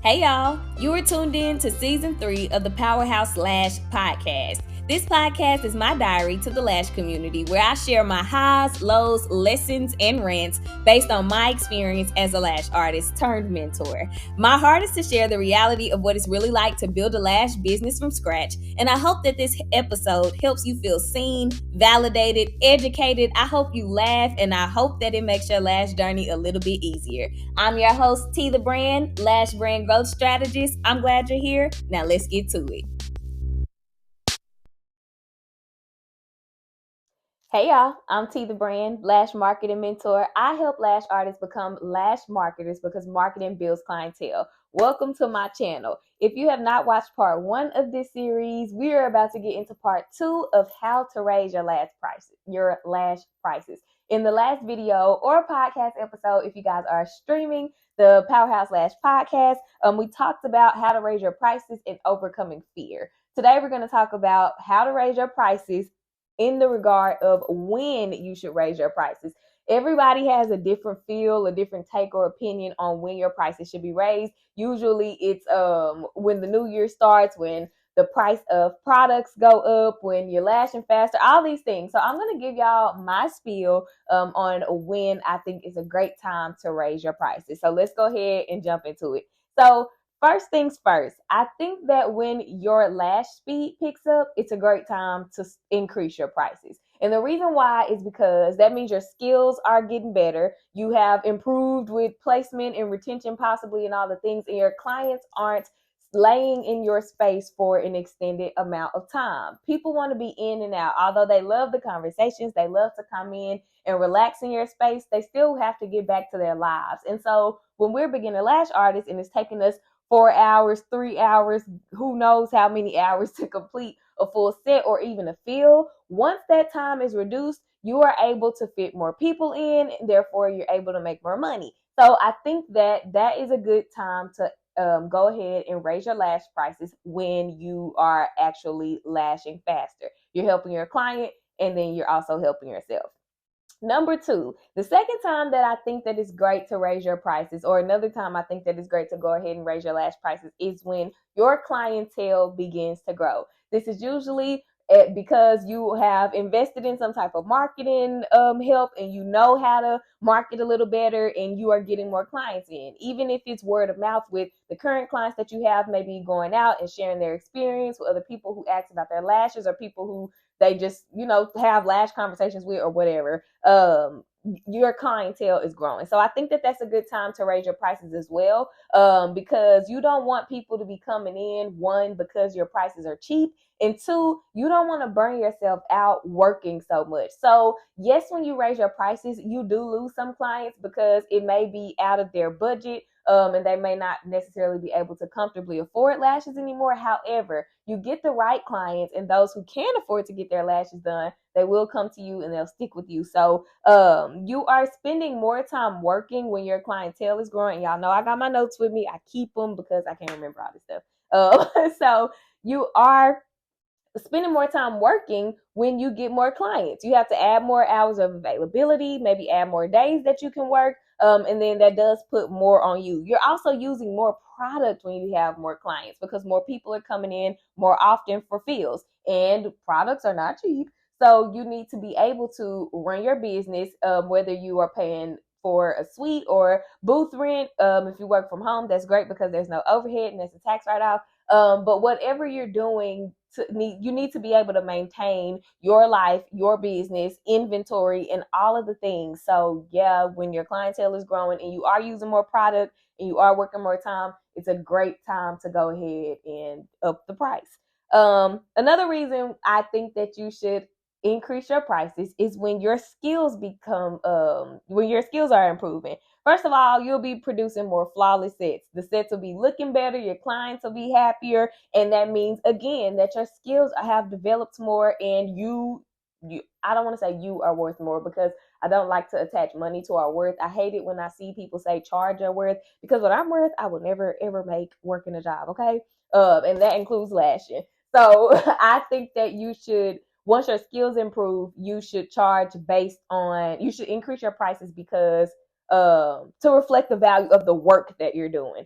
Hey y'all, you are tuned in to season 3 of the Powerhouse Lash podcast. This podcast is my diary to the Lash community where I share my highs, lows, lessons, and rants based on my experience as a lash artist turned mentor. My heart is to share the reality of what it's really like to build a lash business from scratch, and I hope that this episode helps you feel seen, validated, educated. I hope you laugh, and I hope that it makes your lash journey a little bit easier. I'm your host, T the Brand, Lash Brand Growth Strategist. I'm glad you're here. Now let's get to it. Hey y'all, I'm T the Brand, Lash Marketing Mentor. I help lash artists become lash marketers because marketing builds clientele. Welcome to my channel. If you have not watched part 1 of this series, we are about to get into part 2 of how to raise your lash prices. In the last video or podcast episode, if you guys are streaming the Powerhouse Lash podcast, we talked about how to raise your prices and overcoming fear. Today, we're going to talk about how to raise your prices in the regard of when you should raise your prices. Everybody has a different feel, a different take or opinion on when your prices should be raised. Usually it's when the new year starts, when the price of products go up, when you're lashing faster, all these things. So I'm going to give y'all my spiel on when I think is a great time to raise your prices. So let's go ahead and jump into it. So first things first, I think that when your lash speed picks up, it's a great time to increase your prices. And the reason why is because that means your skills are getting better. You have improved with placement and retention possibly and all the things, and your clients aren't laying in your space for an extended amount of time. People want to be in and out. Although they love the conversations, they love to come in and relax in your space, they still have to get back to their lives. And so when we're beginner lash artists and it's taking us 4 hours, 3 hours, who knows how many hours to complete a full set or even a fill. Once that time is reduced, you are able to fit more people in, and therefore you're able to make more money. So I think that is a good time to go ahead and raise your lash prices when you are actually lashing faster. You're helping your client, and then you're also helping yourself. Number 2, the second time that I think that it's great to raise your prices, or another time I think that it's great to go ahead and raise your lash prices, is when your clientele begins to grow. This is usually because you have invested in some type of marketing help, and you know how to market a little better, and you are getting more clients in. Even if it's word of mouth with the current clients that you have, maybe going out and sharing their experience with other people who ask about their lashes, or people who they just, have lash conversations with or whatever. Your clientele is growing. So I think that that's a good time to raise your prices as well, because you don't want people to be coming in, 1, because your prices are cheap, and 2, you don't want to burn yourself out working so much. So yes, when you raise your prices, you do lose some clients because it may be out of their budget, and they may not necessarily be able to comfortably afford lashes anymore. However, you get the right clients, and those who can afford to get their lashes done, they will come to you and they'll stick with you. So you are spending more time working when your clientele is growing. Y'all know I got my notes with me. I keep them because I can't remember all this stuff. So you are spending more time working when you get more clients. You have to add more hours of availability, maybe add more days that you can work. And then that does put more on you. You're also using more product when you have more clients because more people are coming in more often for fills, and products are not cheap. So you need to be able to run your business, whether you are paying for a suite or booth rent. If you work from home, that's great because there's no overhead and there's a tax write-off. But whatever you're doing, you need to be able to maintain your life, your business, inventory, and all of the things. So yeah, when your clientele is growing and you are using more product and you are working more time, it's a great time to go ahead and up the price. Another reason I think that you should increase your prices is when your skills when your skills are improving. First of all, you'll be producing more flawless sets. The sets will be looking better, your clients will be happier, and that means again that your skills have developed more, and you I don't want to say you are worth more because I don't like to attach money to our worth. I hate it when I see people say charge your worth, because what I'm worth I will never ever make working a job, okay? And that includes lashing. So I think that you should, once your skills improve, you should you should increase your prices because to reflect the value of the work that you're doing.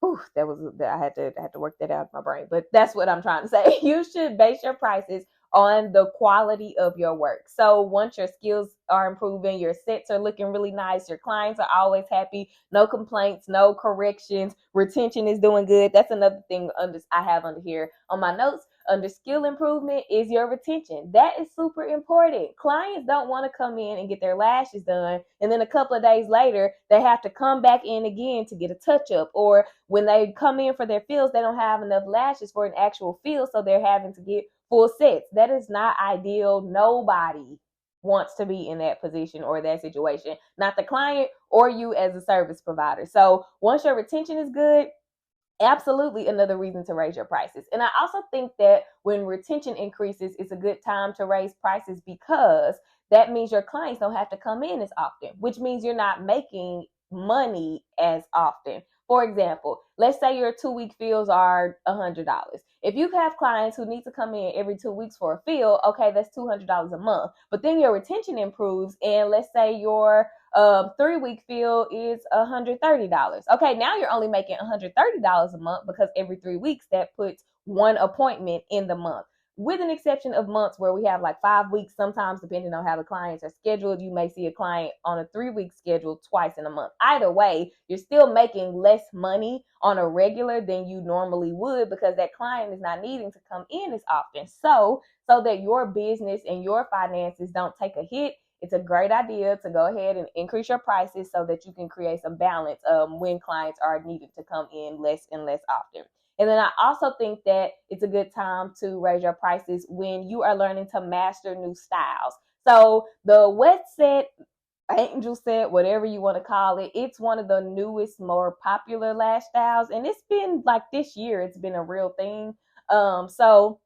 Ooh, I had to work that out in my brain, but that's what I'm trying to say. You should base your prices on the quality of your work. So once your skills are improving, your sets are looking really nice, your clients are always happy, no complaints, no corrections, retention is doing good. That's another thing I have under here on my notes. Under skill improvement is your retention. That is super important. Clients don't want to come in and get their lashes done, and then a couple of days later, they have to come back in again to get a touch up. Or when they come in for their fills, they don't have enough lashes for an actual fill, so they're having to get full sets. That is not ideal. Nobody wants to be in that position or that situation, not the client or you as a service provider. So once your retention is good, absolutely another reason to raise your prices. And I also think that when retention increases, it's a good time to raise prices because that means your clients don't have to come in as often, which means you're not making money as often. For example, let's say your 2 week fills are $100. If you have clients who need to come in every 2 weeks for a fill, okay, that's $200 a month. But then your retention improves, and let's say your 3 week fill is $130. Okay, now you're only making $130 a month because every 3 weeks that puts one appointment in the month. With an exception of months where we have like 5 weeks, sometimes depending on how the clients are scheduled, you may see a client on a 3 week schedule twice in a month. Either way, you're still making less money on a regular than you normally would because that client is not needing to come in as often. So that your business and your finances don't take a hit, it's a great idea to go ahead and increase your prices so that you can create some balance when clients are needed to come in less and less often. And then I also think that it's a good time to raise your prices when you are learning to master new styles. So the wet set, angel set, whatever you want to call it, it's one of the newest, more popular lash styles. And it's been like this year, it's been a real thing. So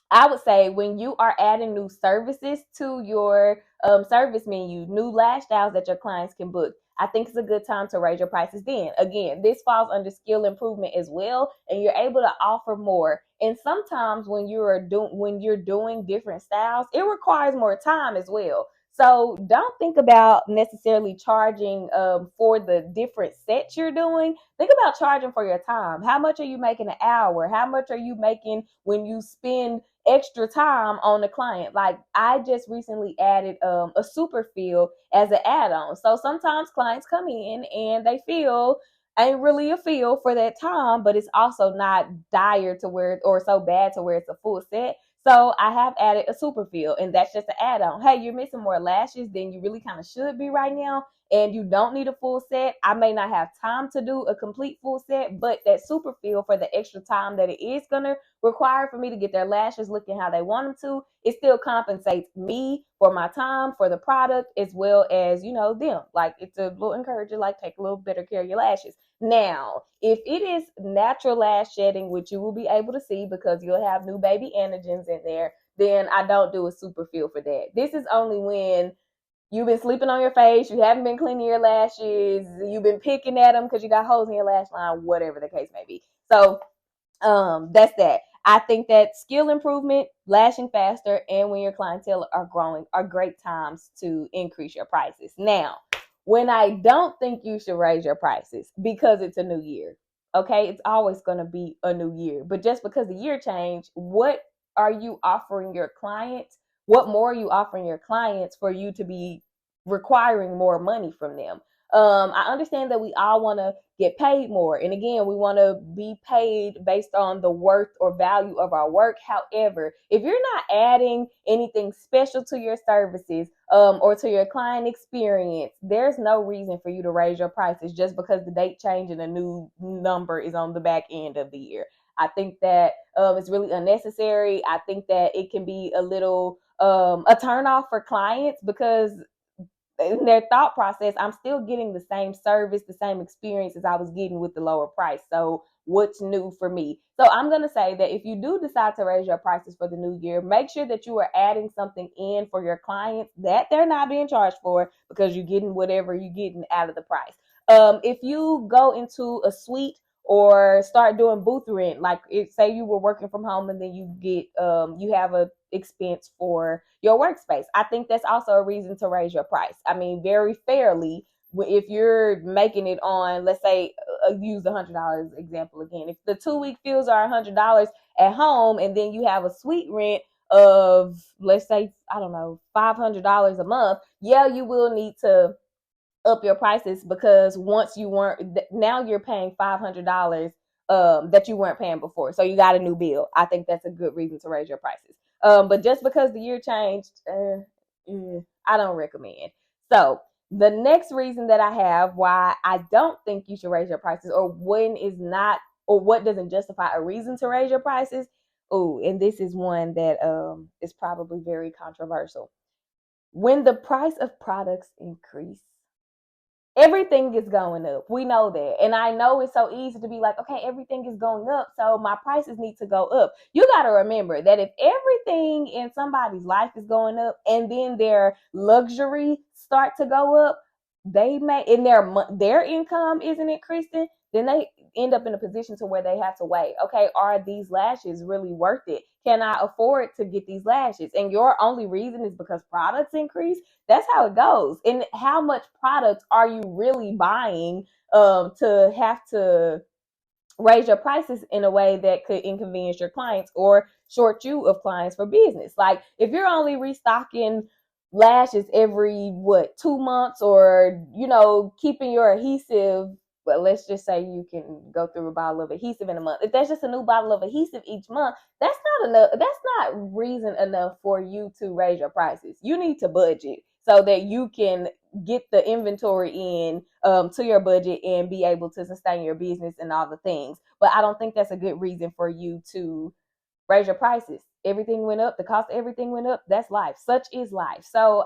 I would say when you are adding new services to your service menu, new lash styles that your clients can book, I think it's a good time to raise your prices then. Again, this falls under skill improvement as well, and you're able to offer more. And sometimes when you're doing different styles, it requires more time as well. So don't think about necessarily charging for the different sets you're doing. Think about charging for your time. How much are you making an hour? How much are you making when you spend extra time on the client? Like I just recently added a super fill as an add-on. So sometimes clients come in and they feel ain't really a feel for that time, but it's also not dire to where or so bad to where it's a full set. So I have added a super fill, and that's just an add-on. Hey, you're missing more lashes than you really kind of should be right now, and you don't need a full set. I may not have time to do a complete full set, but that super fill for the extra time that it is gonna require for me to get their lashes looking how they want them to, it still compensates me for my time, for the product, as well as, them. Like it's a little encourager, like take a little better care of your lashes. Now, if it is natural lash shedding, which you will be able to see because you'll have new baby antigens in there, then I don't do a super fill for that. This is only when you've been sleeping on your face, you haven't been cleaning your lashes, you've been picking at them because you got holes in your lash line, whatever the case may be. So that's that. I think that skill improvement, lashing faster, and when your clientele are growing are great times to increase your prices. Now, when I don't think you should raise your prices because it's a new year. Okay, it's always going to be a new year. But just because the year changed, what are you offering your clients? What more are you offering your clients for you to be requiring more money from them? I understand that we all want to get paid more. And again, we want to be paid based on the worth or value of our work. However, if you're not adding anything special to your services or to your client experience, there's no reason for you to raise your prices just because the date change and a new number is on the back end of the year. I think that it's really unnecessary. I think that it can be a little a turnoff for clients because in their thought process, I'm still getting the same service, the same experience as I was getting with the lower price. So what's new for me? So I'm going to say that if you do decide to raise your prices for the new year, make sure that you are adding something in for your clients that they're not being charged for because you're getting whatever you're getting out of the price. If you go into a suite or start doing booth rent, like say you were working from home and then you have a expense for your workspace, I think that's also a reason to raise your price. I mean, very fairly, if you're making it on, let's say, use the $100 example again. If the 2-week fills are $100 at home, and then you have a suite rent of, let's say, I don't know, $500 a month, yeah, you will need to up your prices, because once you weren't, now you're paying $500 that you weren't paying before, so you got a new bill. I think that's a good reason to raise your prices. But just because the year changed, I don't recommend. So the next reason that I have why I don't think you should raise your prices, or when is not, or what doesn't justify a reason to raise your prices. Oh, and this is one that is probably very controversial. When the price of products increase, everything is going up. We know that. And I know it's so easy to be like, okay, everything is going up, so my prices need to go up. You got to remember that if everything in somebody's life is going up, and then their luxury start to go up, they may, in their income isn't increasing, then they end up in a position to where they have to weigh, okay, are these lashes really worth it? Can I afford to get these lashes? And your only reason is because products increase. That's how it goes. And how much product are you really buying to have to raise your prices in a way that could inconvenience your clients or short you of clients for business? Like, if you're only restocking lashes every 2 months, or keeping your adhesive, but let's just say you can go through a bottle of adhesive in a month. If that's just a new bottle of adhesive each month, that's not enough. That's not reason enough for you to raise your prices. You need to budget so that you can get the inventory in to your budget and be able to sustain your business and all the things. But I don't think that's a good reason for you to raise your prices. Everything went up. The cost of everything went up. That's life. Such is life. So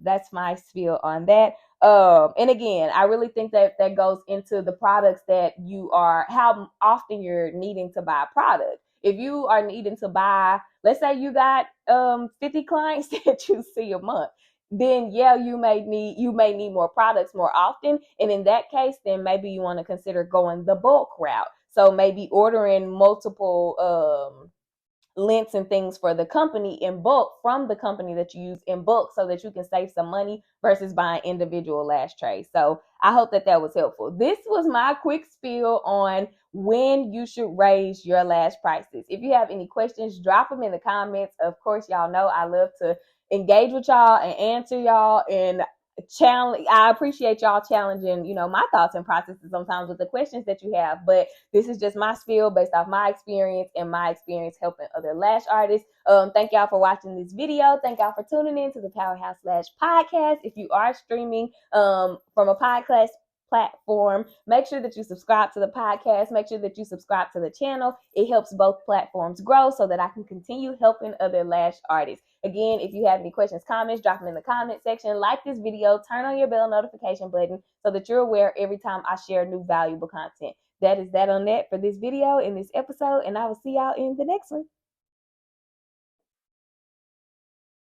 that's my spiel on that. And again, I really think that goes into the products that you are, how often you're needing to buy a product. If you are needing to buy, let's say you got 50 clients that you see a month, then yeah, you may need more products more often. And in that case, then maybe you want to consider going the bulk route. So maybe ordering multiple lengths and things for the company in bulk from the company that you use in bulk, so that you can save some money versus buying individual lash trays. So I hope that was helpful. This was my quick spiel on when you should raise your lash prices. If you have any questions, drop them in the comments. Of course, y'all know I love to engage with y'all and answer y'all and challenge. I appreciate y'all challenging, my thoughts and processes sometimes with the questions that you have. But this is just my spiel based off my experience and my experience helping other lash artists. Thank y'all for watching this video. Thank y'all for tuning in to the Powerhouse Lash podcast. If you are streaming from a podcast platform, make sure that you subscribe to the podcast. Make sure that you subscribe to the channel. It helps both platforms grow so that I can continue helping other lash artists. Again, if you have any questions, comments, drop them in the comment section. Like this video, turn on your bell notification button so that you're aware every time I share new valuable content. That is that on that for this video in this episode, and I will see y'all in the next one.